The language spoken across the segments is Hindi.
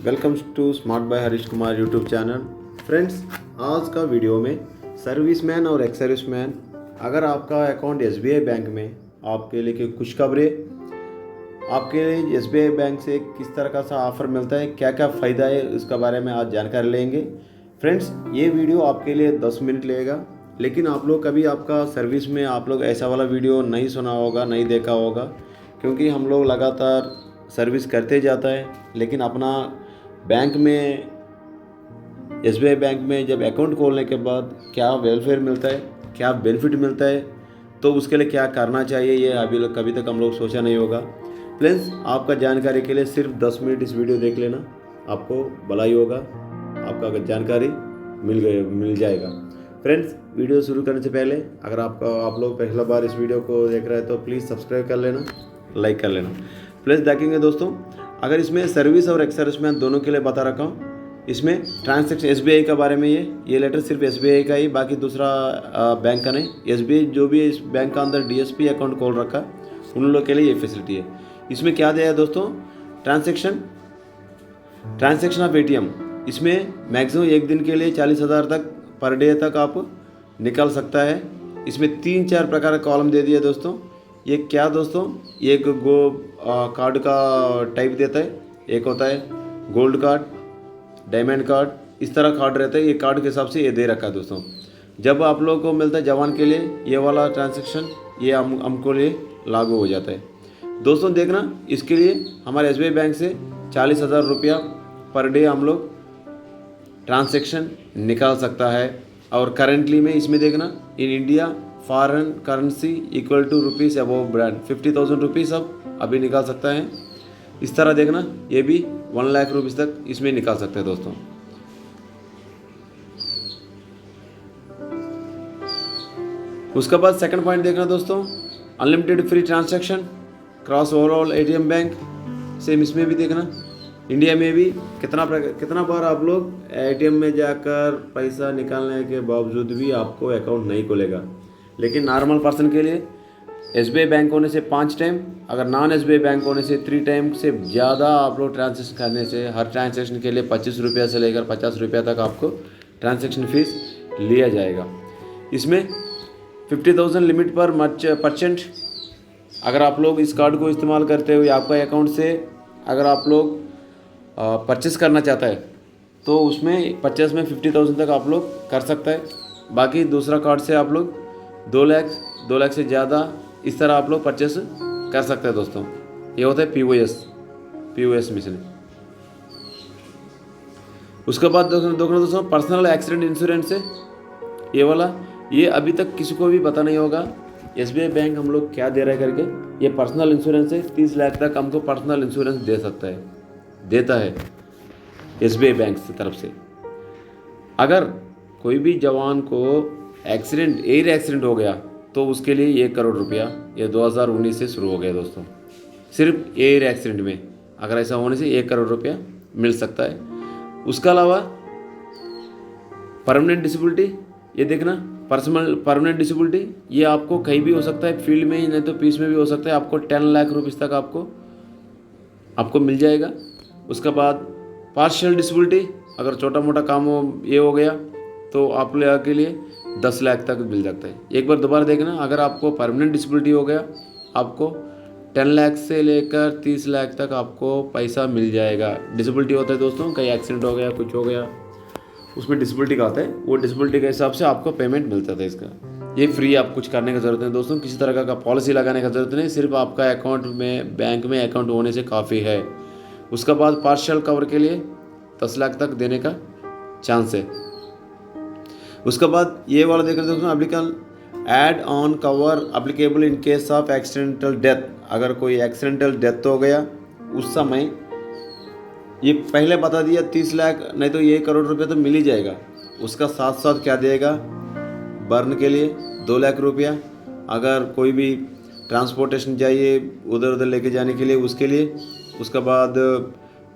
Welcome to smart by Harish Kumar YouTube channel. Friends, आज का वीडियो में सर्विसमैन और एक्स सर्विसमैन, अगर आपका अकाउंट एसबीआई बैंक में, आपके लिए खुशखबरी, आपके लिए एसबीआई बैंक से किस तरह का सा ऑफ़र मिलता है, क्या क्या फ़ायदा है, उसका बारे में आज जानकारी लेंगे। फ्रेंड्स, ये वीडियो आपके लिए 10 मिनट लगेगा, लेकिन आप लोग कभी आपका सर्विस में आप लोग ऐसा वाला वीडियो नहीं सुना होगा, नहीं देखा होगा, क्योंकि हम लोग लगातार सर्विस करते जाता है, लेकिन अपना बैंक में, एसबीआई बैंक में जब अकाउंट खोलने के बाद क्या वेलफेयर मिलता है, क्या बेनिफिट मिलता है, तो उसके लिए क्या करना चाहिए, ये अभी कभी तक हम लोग सोचा नहीं होगा। प्लीज़ आपका जानकारी के लिए सिर्फ 10 मिनट इस वीडियो देख लेना, आपको भलाई होगा, आपका जानकारी मिल जाएगा। फ्रेंड्स, वीडियो शुरू करने से पहले अगर आप लोग पहला बार इस वीडियो को देख रहे हैं तो प्लीज़ सब्सक्राइब कर लेना, लाइक कर लेना। प्लीज़ देखेंगे दोस्तों, अगर इसमें सर्विस और एक्स सर्विसमैन दोनों के लिए बता रखा हूँ। इसमें ट्रांजैक्शन एसबीआई का बारे में ये लेटर सिर्फ एसबीआई का ही, बाकी दूसरा बैंक का नहीं। एसबीआई जो भी इस बैंक का अंदर डीएसपी अकाउंट खोल रखा, उन लोगों के लिए ये फैसिलिटी है। इसमें क्या दिया है दोस्तों, ट्रांजैक्शन ऑफ एटीएम। इसमें मैक्सिमम एक दिन के लिए 40,000 तक पर डे तक आप निकाल सकता है। इसमें 3-4 प्रकार का कॉलम दे दिया दोस्तों। ये क्या दोस्तों, एक कार्ड का टाइप देता है, एक होता है गोल्ड कार्ड, डायमंड कार्ड, इस तरह कार्ड रहता है। ये कार्ड के हिसाब से ये दे रखा है दोस्तों। जब आप लोगों को मिलता है जवान के लिए ये वाला ट्रांजैक्शन, ये हमको लिए लागू हो जाता है दोस्तों। देखना, इसके लिए हमारे एसबीआई बैंक से 40,000 रुपया पर डे हम लोग ट्रांजैक्शन निकाल सकता है। और करेंटली में इसमें देखना, in India foreign currency equal to rupees above brand 50,000 rupees अब अभी निकाल सकता है। इस तरह देखना, ये भी 1 लाख रुपीज़ तक इसमें निकाल सकते हैं दोस्तों। उसके बाद सेकंड पॉइंट देखना दोस्तों, unlimited free transaction cross overall ATM bank. Same इसमें भी देखना, इंडिया में भी कितना बार आप लोग एटीएम में जाकर पैसा निकालने के बावजूद भी आपको अकाउंट नहीं खुलेगा। लेकिन नॉर्मल पर्सन के लिए एसबीआई बैंक होने से 5 टाइम, अगर नॉन एसबीआई बैंक होने से 3 टाइम से ज़्यादा आप लोग ट्रांजैक्शन करने से, हर ट्रांजैक्शन के लिए 25 रुपये से लेकर 50 रुपये तक आपको ट्रांजैक्शन फीस लिया जाएगा। इसमें 50,000 लिमिट पर परसेंट अगर आप लोग इस कार्ड को इस्तेमाल करते हुए आपका अकाउंट से अगर आप लोग परचेस करना चाहता है तो उसमें 50 में 50,000 तक आप लोग कर सकता है। बाकी दूसरा कार्ड से आप लोग 2 लाख से ज़्यादा इस तरह आप लोग परचेस कर सकते हैं दोस्तों। ये होता है पीओएस मिशन। उसके बाद दोस्तों पर्सनल एक्सीडेंट इंश्योरेंस है ये वाला, ये अभी तक किसी को भी पता नहीं होगा एसबीआई बैंक हम लोग क्या दे रहा है करके। ये पर्सनल इंश्योरेंस है, 30 लाख तक हमको पर्सनल इंश्योरेंस देता है एसबीआई बैंक की तरफ से। अगर कोई भी जवान को एयर एक्सीडेंट हो गया तो उसके लिए 1 करोड़ रुपया, ये 2019 से शुरू हो गया दोस्तों। सिर्फ एयर एक्सीडेंट में अगर ऐसा होने से 1 करोड़ रुपया मिल सकता है। उसके अलावा परमानेंट डिसेबिलिटी, ये देखना, परमानेंट डिसेबिलिटी ये आपको कहीं भी हो सकता है, फील्ड में ही नहीं तो पीस में भी हो सकता है। आपको 10 लाख रुपीज़ तक आपको मिल जाएगा। उसके बाद पार्शियल डिसेबिलिटी, अगर छोटा मोटा काम ये हो गया तो आप लोगों के लिए 10 लाख तक मिल सकता है। एक बार दोबारा देखना, अगर आपको परमानेंट डिसेबिलिटी हो गया आपको 10 लाख से लेकर 30 लाख तक आपको पैसा मिल जाएगा। डिसेबिलिटी होता है दोस्तों, कहीं एक्सीडेंट हो गया, कुछ हो गया, उसमें डिसेबिलिटी का आता है, वो डिसेबिलिटी के हिसाब से आपको पेमेंट मिलता था इसका। ये फ्री, आप कुछ करने की ज़रूरत नहीं दोस्तों, किसी तरह का पॉलिसी लगाने की ज़रूरत नहीं, सिर्फ आपका अकाउंट में, बैंक में अकाउंट होने से काफ़ी है। उसके बाद पार्शियल कवर के लिए 10 लाख तक देने का चांस है। उसके बाद ये वाला देख रहे दोस्तों, applicable add on cover applicable in case of accidental death. अगर कोई एक्सीडेंटल डेथ हो गया उस समय, ये पहले बता दिया 30 लाख नहीं तो 1 करोड़ रुपया तो मिल ही जाएगा। उसका साथ साथ क्या देगा, बर्न के लिए 2 लाख रुपया, अगर कोई भी ट्रांसपोर्टेशन चाहिए उधर उधर लेके जाने के लिए उसके लिए। उसके बाद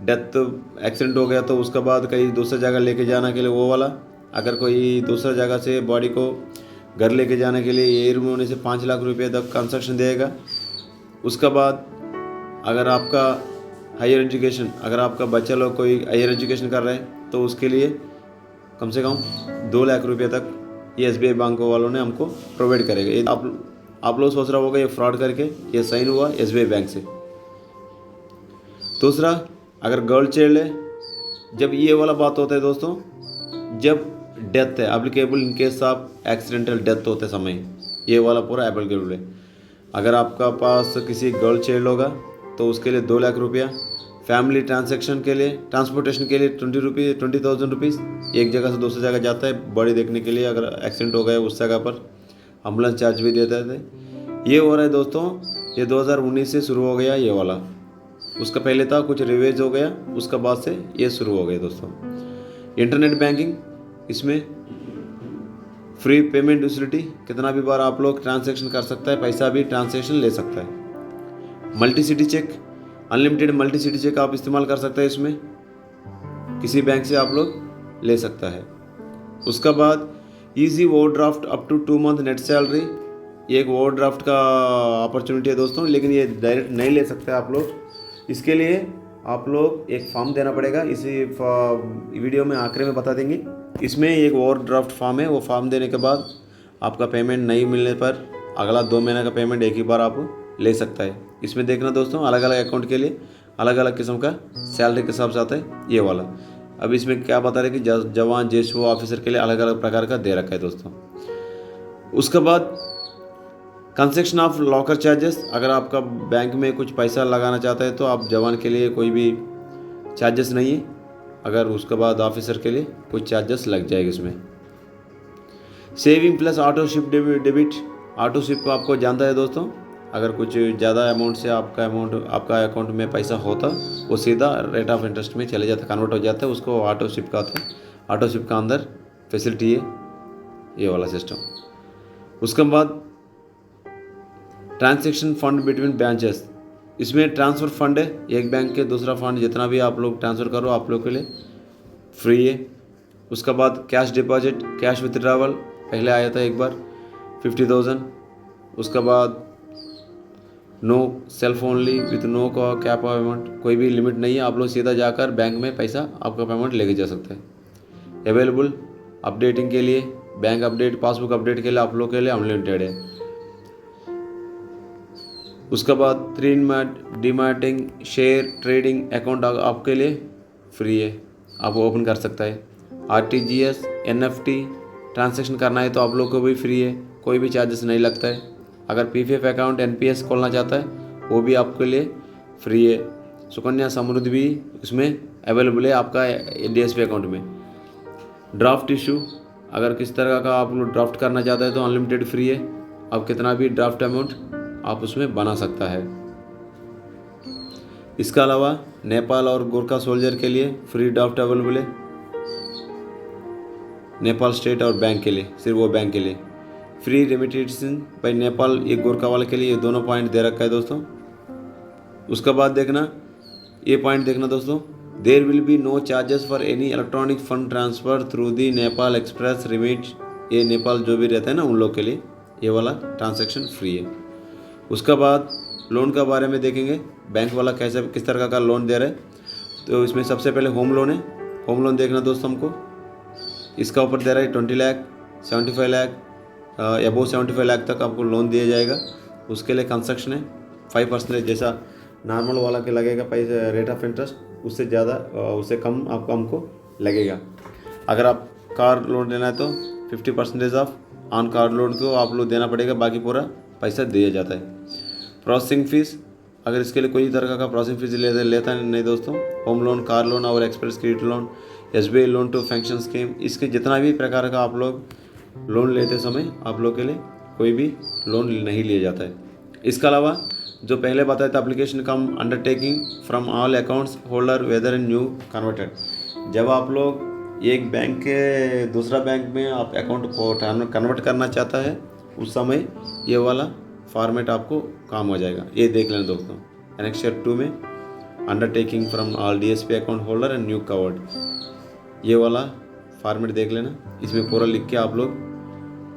डेथ एक्सीडेंट हो गया तो उसके बाद कहीं दूसरी जगह लेके जाने के लिए वो वाला। अगर कोई दूसरा जगह से बॉडी को घर लेके जाने के लिए एयर में होने से 5 लाख रुपये तक कंसेशन देगा। उसके बाद अगर आपका हायर एजुकेशन, अगर आपका बच्चा लोग कोई हायर एजुकेशन कर रहे हैं तो उसके लिए कम से कम 2 लाख रुपये तक ये SBI बैंक वालों ने हमको प्रोवाइड करेगा। ये आप लोग सोच रहा होगा ये फ्रॉड करके ये साइन हुआ SBI बैंक से। दूसरा, अगर गर्ल चाइल्ड है, जब ये वाला बात होता है दोस्तों, जब डेथ है applicable in case of accidental death होते समय, ये वाला पूरा एप्लीकेबल है। अगर आपका पास किसी गर्ल चाइल्ड होगा तो उसके लिए 2 लाख रुपया, फैमिली ट्रांसैक्शन के लिए, ट्रांसपोर्टेशन के लिए 20,000 रुपीज़, एक जगह से दूसरी जगह जाता है बॉडी देखने के लिए, अगर एक्सीडेंट हो गया उस जगह पर एम्बुलेंस चार्ज भी देते थे। ये हो रहा है दोस्तों, ये 2019 से शुरू हो गया ये वाला, उसका पहले था कुछ रिवाइज हो गया, उसका बाद से ये शुरू हो गया दोस्तों। इंटरनेट बैंकिंग, इसमें फ्री पेमेंट फैसिलिटी, कितना भी बार आप लोग ट्रांजैक्शन कर सकता है, पैसा भी ट्रांजैक्शन ले सकता है। Multi city cheque, unlimited multi city cheque आप इस्तेमाल कर सकते हैं, इसमें किसी बैंक से आप लोग ले सकता है। उसका बाद easy overdraft up to 2 month net salary, ये एक ओवरड्राफ्ट का अपॉर्चुनिटी है दोस्तों, लेकिन ये डायरेक्ट नहीं ले सकते आप लोग। इसके लिए आप लोग एक फॉर्म देना पड़ेगा, इसी वीडियो में आखिर में बता देंगे। इसमें एक ओवरड्राफ्ट फॉर्म है, वो फॉर्म देने के बाद आपका पेमेंट नहीं मिलने पर अगला 2 महीने का पेमेंट एक ही बार आप ले सकता है। इसमें देखना दोस्तों, अलग अलग अकाउंट के लिए अलग अलग किस्म का सैलरी के हिसाब से आता है ये वाला। अब इसमें क्या बता रहे कि जवान जेशो ऑफिसर के लिए अलग अलग प्रकार का दे रखा है दोस्तों। उसके बाद कंसेक्शन ऑफ लॉकर चार्जेस, अगर आपका बैंक में कुछ पैसा लगाना चाहता है तो आप जवान के लिए कोई भी चार्जेस नहीं है, अगर उसके बाद ऑफिसर के लिए कुछ चार्जेस लग जाएगा इसमें। Saving plus auto ship debit, auto ship को आपको जानता है दोस्तों, अगर कुछ ज़्यादा अमाउंट से आपका अकाउंट में पैसा होता वो सीधा रेट ऑफ इंटरेस्ट में चले जाता, कन्वर्ट हो जाता है, उसको ऑटो शिप का आता है। ऑटो शिप का अंदर फैसिलिटी है ये वाला सिस्टम। उसके बाद ट्रांजैक्शन फंड बिटवीन ब्रांचेस, इसमें ट्रांसफ़र फंड है, एक बैंक के दूसरा फंड जितना भी आप लोग ट्रांसफ़र करो आप लोग के लिए फ्री है। उसके बाद कैश डिपॉजिट, कैश विथड्रावल पहले आया था एक बार 50,000। उसके बाद no self only with no cap payment, कोई भी लिमिट नहीं है, आप लोग सीधा जाकर बैंक में पैसा आपका पेमेंट लेके जा सकते हैं। अवेलेबल अपडेटिंग के लिए, बैंक अपडेट, पासबुक अपडेट के लिए आप लोग के लिए अनलिमिटेड है। उसके बाद डीमैटिंग शेयर ट्रेडिंग अकाउंट आपके लिए फ्री है, आप ओपन कर सकता है। RTGS NFT ट्रांजैक्शन करना है तो आप लोग को भी फ्री है, कोई भी चार्जेस नहीं लगता है। अगर PPF अकाउंट NPS खोलना चाहता है वो भी आपके लिए फ्री है। सुकन्या समृद्धि भी इसमें अवेलेबल है आपका DSP अकाउंट में। ड्राफ्ट इशू, अगर किस तरह का आप लोग ड्राफ्ट करना चाहते हैं तो अनलिमिटेड फ्री है, आप कितना भी ड्राफ्ट अमाउंट आप उसमें बना सकता है। इसके अलावा नेपाल और गोरखा सोल्जर के लिए फ्री ड्राफ्ट अवेलेबल है, नेपाल स्टेट और बैंक के लिए, सिर्फ वो बैंक के लिए। फ्री रेमिटेशन बाई नेपाल, ये गोरखा वाले के लिए, ये दोनों पॉइंट दे रखा है दोस्तों। उसके बाद देखना, ये पॉइंट देखना दोस्तों, there will be no charges for any electronic fund transfer through the Nepal express remit, ये नेपाल जो भी रहता है ना उन लोग के लिए ये वाला ट्रांजैक्शन फ्री है। उसके बाद लोन का बारे में देखेंगे, बैंक वाला कैसे किस तरह का लोन दे रहा है। तो इसमें सबसे पहले होम लोन है, होम लोन देखना दोस्तों हमको, इसका ऊपर दे रहा है 20 लाख, 75 लाख, अबोव 75 लाख तक आपको लोन दिया जाएगा। उसके लिए कंस्ट्रक्शन है 5%, जैसा नॉर्मल वाला के लगेगा पैसे रेट ऑफ इंटरेस्ट, उससे ज़्यादा उससे कम आपको हमको लगेगा। अगर आप कार लोन लेना है तो 50% ऑफ ऑन कार लोन को आप लोग देना पड़ेगा, बाकी पूरा पैसा दिया जाता है। प्रोसेसिंग फ़ीस, अगर इसके लिए कोई तरह का प्रोसेसिंग फ़ीस लेता नहीं दोस्तों। होम लोन, कार लोन और express credit loan, SBI loan to function scheme, इसके जितना भी प्रकार का आप लोग लोन लेते समय आप लोग के लिए कोई भी लोन नहीं लिया जाता है। इसके अलावा जो पहले बताया था application cum undertaking from all accounts holder whether in new converted, जब आप लोग एक बैंक के दूसरा बैंक में आप अकाउंट को कन्वर्ट करना चाहता है उस समय ये वाला फॉर्मेट आपको काम हो जाएगा। ये देख लेना दोस्तों, एनेक्सर 2 में undertaking from all DSP account holder and new covered, ये वाला फॉर्मेट देख लेना। इसमें पूरा लिख के आप लोग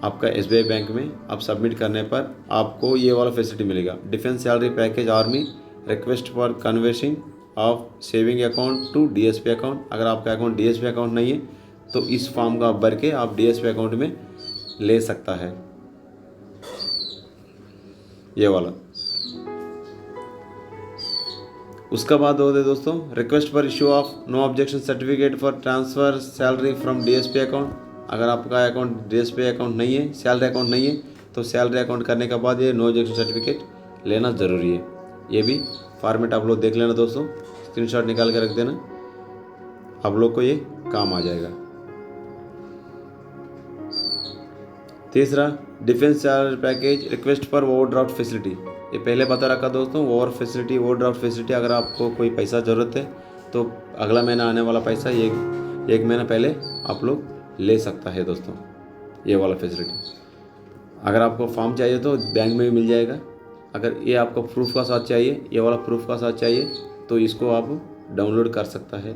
आपका SBI बैंक में आप सबमिट करने पर आपको ये वाला फैसिलिटी मिलेगा। Defence salary package army request for conversing of saving account to DSP account. अगर आपका अकाउंट डीएसपी अकाउंट नहीं है तो इस फॉर्म का आप भर के आप डीएसपी अकाउंट में ले सकता है, ये वाला। उसका बाद होता है दोस्तों request for issue of no objection certificate for transfer salary from DSP account. अगर आपका अकाउंट डीएसपी अकाउंट नहीं है, सैलरी अकाउंट नहीं है, तो सैलरी अकाउंट करने के बाद ये नो ऑब्जेक्शन सर्टिफिकेट लेना ज़रूरी है। ये भी फॉर्मेट आप लोग देख लेना दोस्तों, स्क्रीनशॉट निकाल के रख देना, आप लोग को ये काम आ जाएगा। तीसरा defence salary package request for overdraft facility. ये पहले बता रखा दोस्तों, ओवरड्राफ्ट फैसिलिटी अगर आपको कोई पैसा ज़रूरत है तो अगला महीना आने वाला पैसा एक महीना पहले आप लोग ले सकता है दोस्तों, ये वाला फैसिलिटी। अगर आपको फॉर्म चाहिए तो बैंक में भी मिल जाएगा। अगर ये आपको प्रूफ का साथ चाहिए, ये वाला प्रूफ का साथ चाहिए, तो इसको आप डाउनलोड कर सकता है।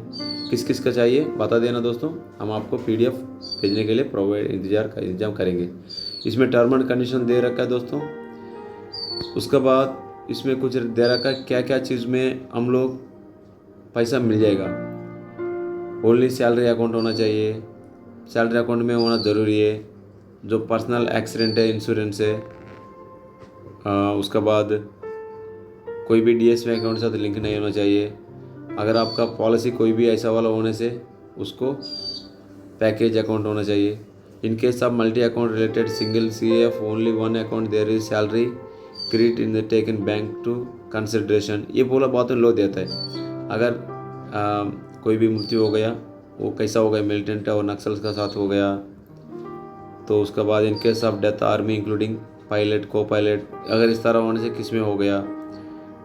किस किस का चाहिए बता देना दोस्तों, हम आपको पीडीएफ भेजने के लिए इंतजाम करेंगे। इसमें टर्म एंड कंडीशन दे रखा है दोस्तों। उसके बाद इसमें कुछ दे रखा है क्या क्या चीज़ में हम लोग पैसा मिल जाएगा। ओनली सैलरी अकाउंट होना चाहिए, सैलरी अकाउंट में होना ज़रूरी है। जो पर्सनल एक्सीडेंट है, इंश्योरेंस है, उसके बाद कोई भी डीएसपी अकाउंट के साथ लिंक नहीं होना चाहिए। अगर आपका पॉलिसी कोई भी ऐसा वाला होने से उसको पैकेज अकाउंट होना चाहिए। In case of multi account related single CAF only one account there is salary credit in the taken bank to consideration. ये पूरा बहुत लो देता है। अगर कोई भी मृत्यु हो गया, वो कैसा हो गया, मिलिटेंट और नक्सल्स का साथ हो गया, तो उसके बाद इन case of death army including pilot को पायलट, अगर इस तरह होने से किस में हो गया,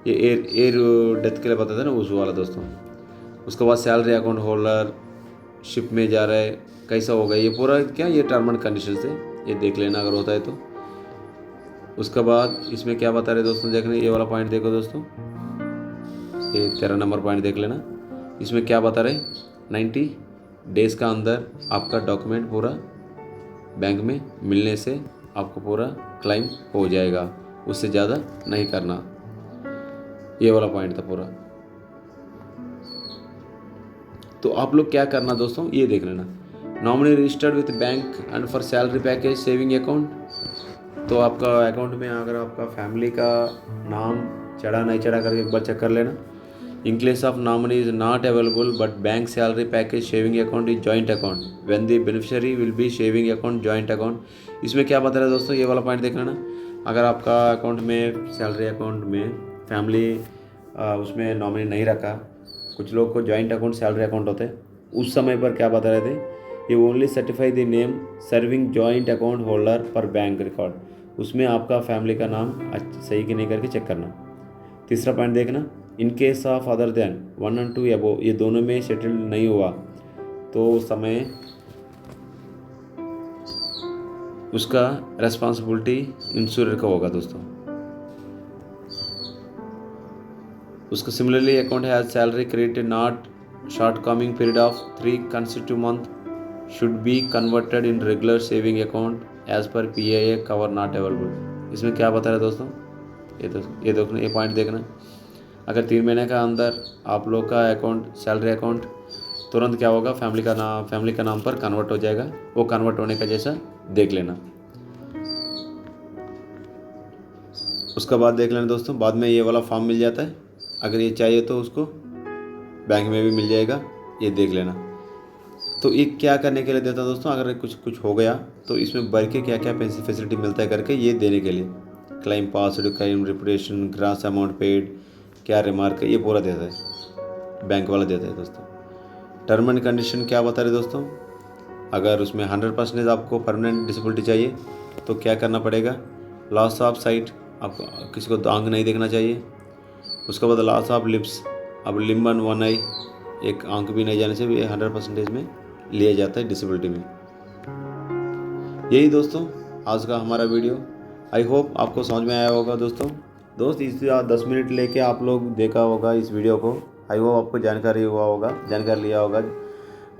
ये एयर डेथ के लिए बताते हैं ना, उस वाला दोस्तों। उसके बाद सैलरी अकाउंट होल्डर शिप में जा रहा है, कैसा होगा, ये पूरा क्या ये टर्म एंड कंडीशन से ये देख लेना अगर होता है तो। उसके बाद इसमें क्या बता रहे दोस्तों, देखने ये वाला पॉइंट देखो दोस्तों, ये 13 नंबर पॉइंट देख लेना। इसमें क्या बता रहे 90 डेज़ का अंदर आपका डॉक्यूमेंट पूरा बैंक में मिलने से आपको पूरा क्लेम हो जाएगा, उससे ज़्यादा नहीं करना, ये वाला पॉइंट था पूरा। तो आप लोग क्या करना दोस्तों, ये देख लेना। Nominee registered with bank and for salary package saving account. तो आपका अकाउंट में अगर आपका फैमिली का नाम चढ़ा नहीं चढ़ा करके एक बार चेक कर लेना। इन case of nominee is not available but bank salary package saving account is joint account when the beneficiary will be saving account joint account. इसमें क्या बता रहा है दोस्तों, ये वाला पॉइंट देख लेना। अगर आपका अकाउंट में सैलरी अकाउंट में फैमिली उसमें नॉमिनी नहीं रखा, कुछ लोग को जॉइंट अकाउंट सैलरी अकाउंट होते हैं, उस समय पर क्या बता रहे थे, ये only certify the name serving joint account holder पर बैंक रिकॉर्ड। उसमें आपका फैमिली का नाम सही कि नहीं करके चेक करना। तीसरा पॉइंट देखना, इन केस ऑफ अदर देन 1 और 2 अबोव, ये दोनों में सेटल्ड नहीं हुआ तो उस समय उसका रेस्पॉन्सिबिलिटी इंश्योर का होगा दोस्तों। उसका similarly account has salary credited not short coming period of 3 consecutive month should be converted in regular saving account as per PIA cover not available. इसमें क्या बता रहे दोस्तों, ये देखना, ये पॉइंट देखना। अगर 3 महीने का अंदर आप लोग का अकाउंट सैलरी अकाउंट तुरंत क्या होगा, फैमिली का नाम पर कन्वर्ट हो जाएगा, वो कन्वर्ट होने का जैसा देख लेना। उसका बाद देख लेना दोस्तों, बाद में ये वाला फॉर्म मिल जाता है, अगर ये चाहिए तो उसको बैंक में भी मिल जाएगा, ये देख लेना। तो ये क्या करने के लिए देता है दोस्तों, अगर कुछ हो गया तो इसमें भर के क्या क्या फैसिलिटी मिलता है करके ये देने के लिए, claim password, claim reputation, grass amount paid, क्या रिमार्क है, ये पूरा देता है, बैंक वाला देता है दोस्तों। टर्म एंड कंडीशन क्या बता रहे दोस्तों, अगर उसमें 100% आपको परमानेंट डिसेबिलिटी चाहिए तो क्या करना पड़ेगा, लॉस ऑफ साइट, आपको किसी को आंख नहीं देखना चाहिए। उसके बाद लॉस ऑफ लिप्स, अब लिम्ब एंड वन आई, एक आंख भी नहीं जाने से भी 100% में लिया जाता है डिसेबिलिटी में। यही दोस्तों आज का हमारा वीडियो, आई होप आपको समझ में आया होगा दोस्तों। इस 10 मिनट लेके आप लोग देखा होगा इस वीडियो को, आई होप आपको जानकारी लिया होगा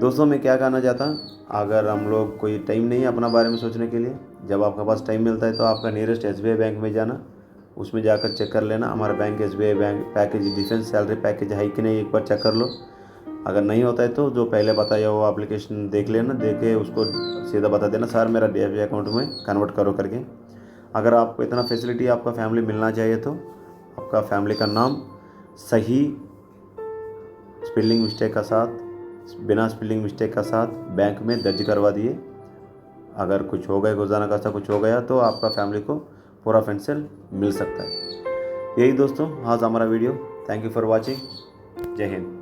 दोस्तों। मैं क्या कहना चाहता, अगर हम लोग कोई टाइम नहीं है अपना बारे में सोचने के लिए, जब आपके पास टाइम मिलता है तो आपका नियरेस्ट SBI बैंक में जाना, उसमें जाकर चेक कर लेना हमारा bank SBI bank package defence salary package है कि नहीं, एक बार चेक कर लो। अगर नहीं होता है तो जो पहले बताया वो एप्लीकेशन देख लेना, देख के उसको सीधा बता देना सर मेरा DFG अकाउंट में कन्वर्ट करो करके। अगर आपको इतना फैसिलिटी आपका फैमिली मिलना चाहिए तो आपका फैमिली का नाम सही स्पेलिंग मिस्टेक का साथ, बिना स्पेलिंग मिस्टेक का साथ बैंक में दर्ज करवा दिए। अगर कुछ हो गया, गुजारा खासा कुछ हो गया तो आपका फैमिली को पूरा पेंशन मिल सकता है। यही दोस्तों आज हमारा video. Thank you for watching. जय हिंद।